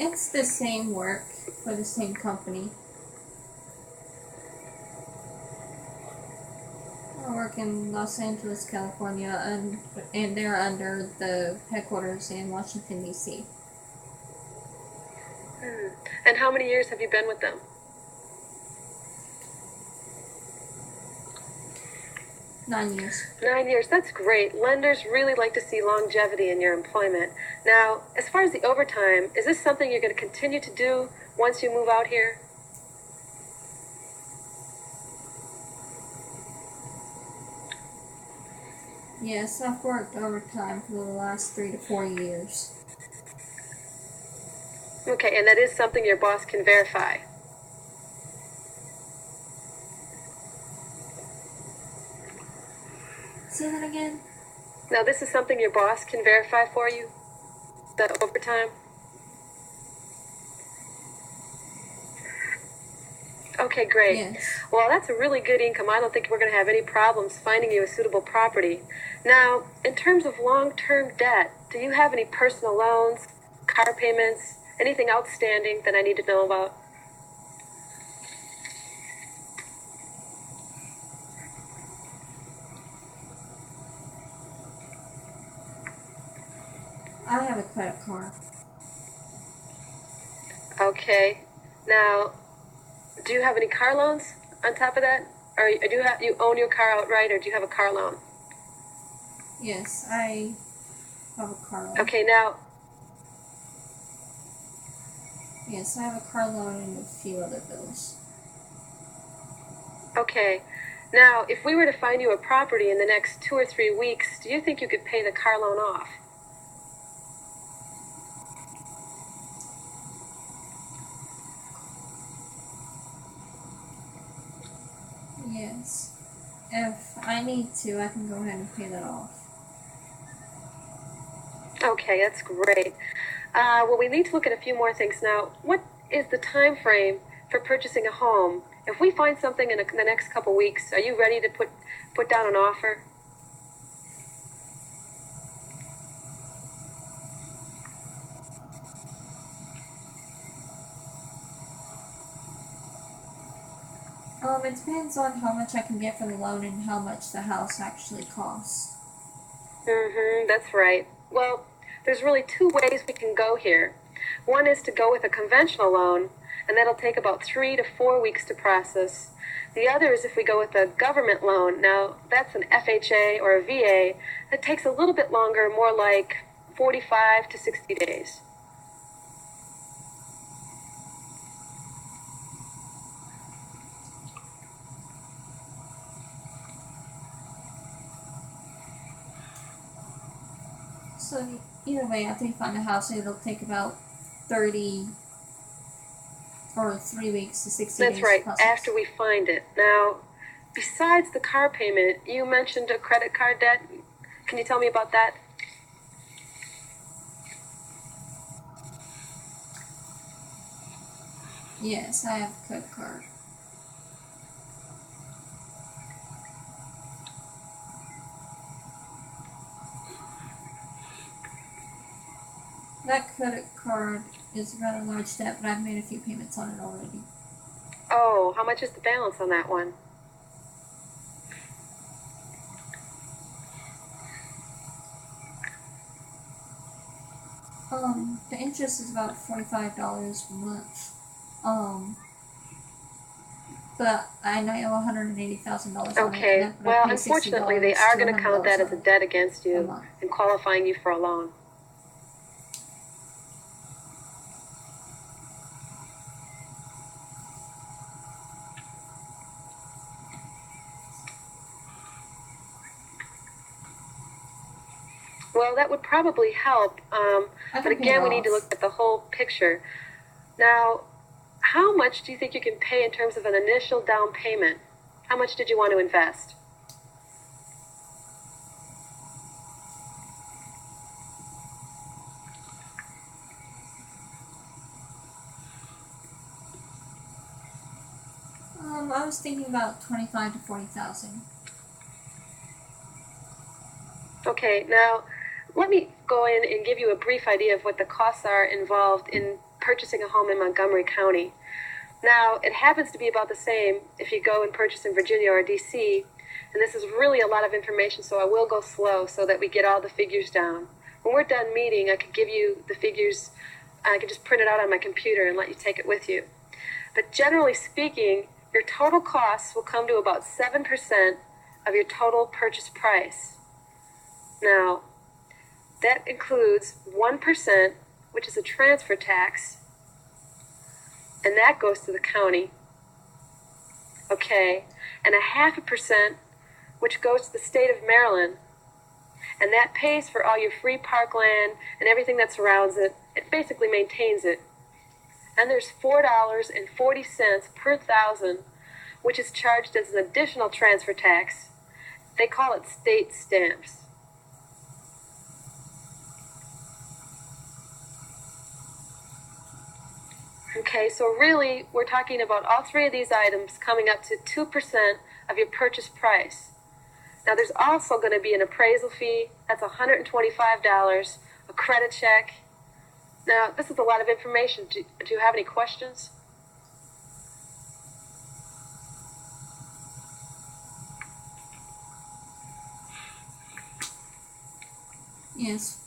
It's the same work for the same company. I work in Los Angeles, California, and they're under the headquarters in Washington, D.C. And how many years have you been with them? 9 years. 9 years, that's great. Lenders really like to see longevity in your employment. Now, as far as the overtime, is this something you're going to continue to do once you move out here? Yes, I've worked overtime for the last 3 to 4 years. Okay, and that is something your boss can verify. Say that again? Now, this is something your boss can verify for you? The overtime? Okay, great. Yes. Well, that's a really good income. I don't think we're going to have any problems finding you a suitable property. Now, in terms of long-term debt, do you have any personal loans, car payments, anything outstanding that I need to know about? I have a credit card. Okay. Now, do you have any car loans on top of that? Or you own your car outright, or do you have a car loan? Yes, I have a car loan. Okay, now, Yes, I have a car loan and a few other bills. okay. Now, if we were to find you a property in the next 2 or 3 weeks, do you think you could pay the car loan off? Yes. If I need to, I can go ahead and pay that off. Okay, that's great. Well, we need to look at a few more things now. What is the time frame for purchasing a home? If we find something in the next couple weeks, are you ready to put down an offer? It depends on how much I can get for the loan and how much the house actually costs. That's right. Well, there's really 2 ways we can go here. One is to go with a conventional loan, and that'll take about 3 to 4 weeks to process. The other is if we go with a government loan. Now, that's an FHA or a VA. That takes a little bit longer, more like 45 to 60 days. So either way, after you find a house, it'll take about 30 or 3 weeks to 60 days. That's right, process. after we find it. Now, besides the car payment, you mentioned a credit card debt. Can you tell me about that? Yes, I have a credit card. That credit card is a rather large debt, but I've made a few payments on it already. Oh, how much is the balance on that one? The interest is about $45 a month. But I know $180,000 on it. Okay, And well, I pay unfortunately, they $60 are to going to count that $100 as a debt against a you month. and qualifying you for a loan. Well, that would probably help, but can pay again, it we need to off. look at the whole picture. Now, how much do you think you can pay in terms of an initial down payment? How much did you want to invest? I was thinking about 25 to 40,000. Okay, now let me go in and give you a brief idea of what the costs are involved in purchasing a home in Montgomery County. Now, it happens to be about the same if you go and purchase in Virginia or DC, and this is really a lot of information, so I will go slow so that we get all the figures down. When we're done meeting, I could give you the figures. I could just print it out on my computer and let you take it with you. But generally speaking, your total costs will come to about 7% of your total purchase price. Now, that includes 1%, which is a transfer tax, and that goes to the county. Okay, and 0.5%, which goes to the state of Maryland, and that pays for all your free parkland and everything that surrounds it. It basically maintains it. And there's $4.40 per thousand, which is charged as an additional transfer tax. They call it state stamps. Okay, so really, we're talking about all three of these items coming up to 2% of your purchase price. Now, there's also going to be an appraisal fee. That's $125, a credit check. Now, this is a lot of information. Do you have any questions? Yes.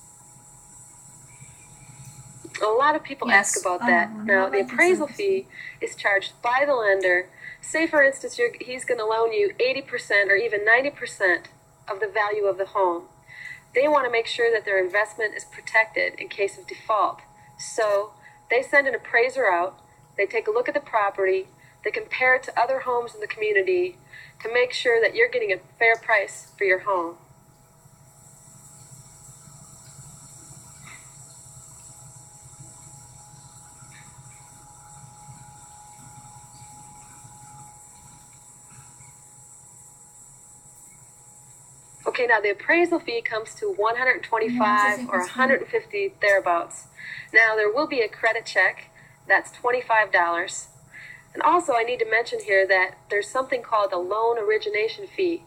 A lot of people ask about that. Now, the appraisal fee is charged by the lender. Say, for instance, he's going to loan you 80% or even 90% of the value of the home. They want to make sure that their investment is protected in case of default. So they send an appraiser out. They take a look at the property. They compare it to other homes in the community to make sure that you're getting a fair price for your home. Okay, now the appraisal fee comes to $125 or $150 thereabouts. Now there will be a credit check. That's $25. And also I need to mention here that there's something called a loan origination fee.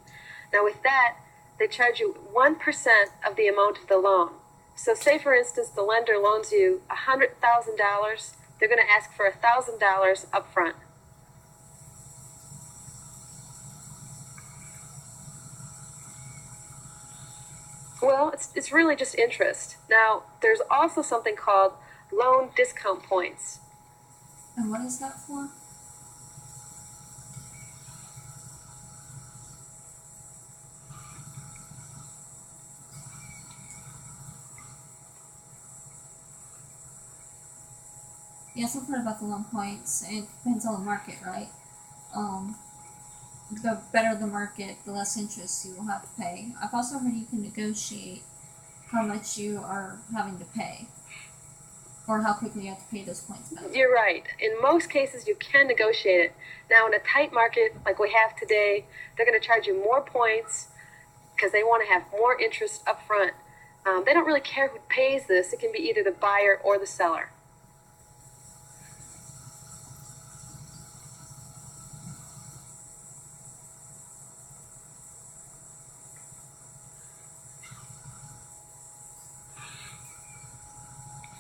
Now with that, they charge you 1% of the amount of the loan. So say for instance the lender loans you $100,000, they're going to ask for $1,000 up front. Well, it's really just interest. Now, there's also something called loan discount points. And what is that for? Yes, I've heard about the loan points. It depends on the market, right? The better the market, the less interest you will have to pay. I've also heard you can negotiate how much you are having to pay, or how quickly you have to pay those points back. You're right. In most cases, you can negotiate it. Now, in a tight market like we have today, they're going to charge you more points because they want to have more interest up front. They don't really care who pays this. It can be either the buyer or the seller.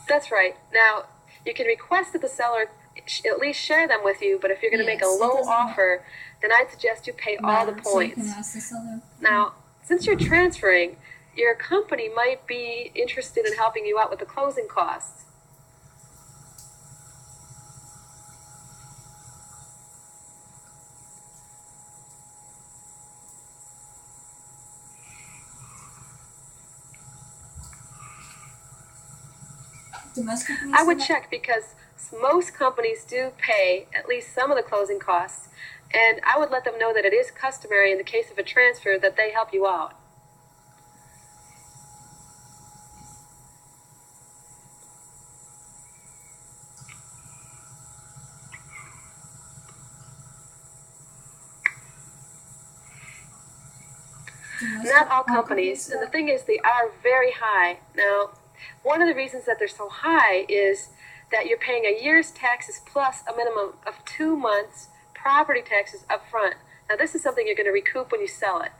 That's right. Now, you can request that the seller at least share them with you, but if you're going to make a low offer, then I'd suggest you pay all the points. So you can ask the seller. Now, since you're transferring, your company might be interested in helping you out with the closing costs. I would check because most companies do pay at least some of the closing costs, and I would let them know that it is customary in the case of a transfer that they help you out. Not all companies, and the thing is they are very high. Now, one of the reasons that they're so high is that you're paying a year's taxes plus a minimum of 2 months property taxes up front. Now, this is something you're going to recoup when you sell it.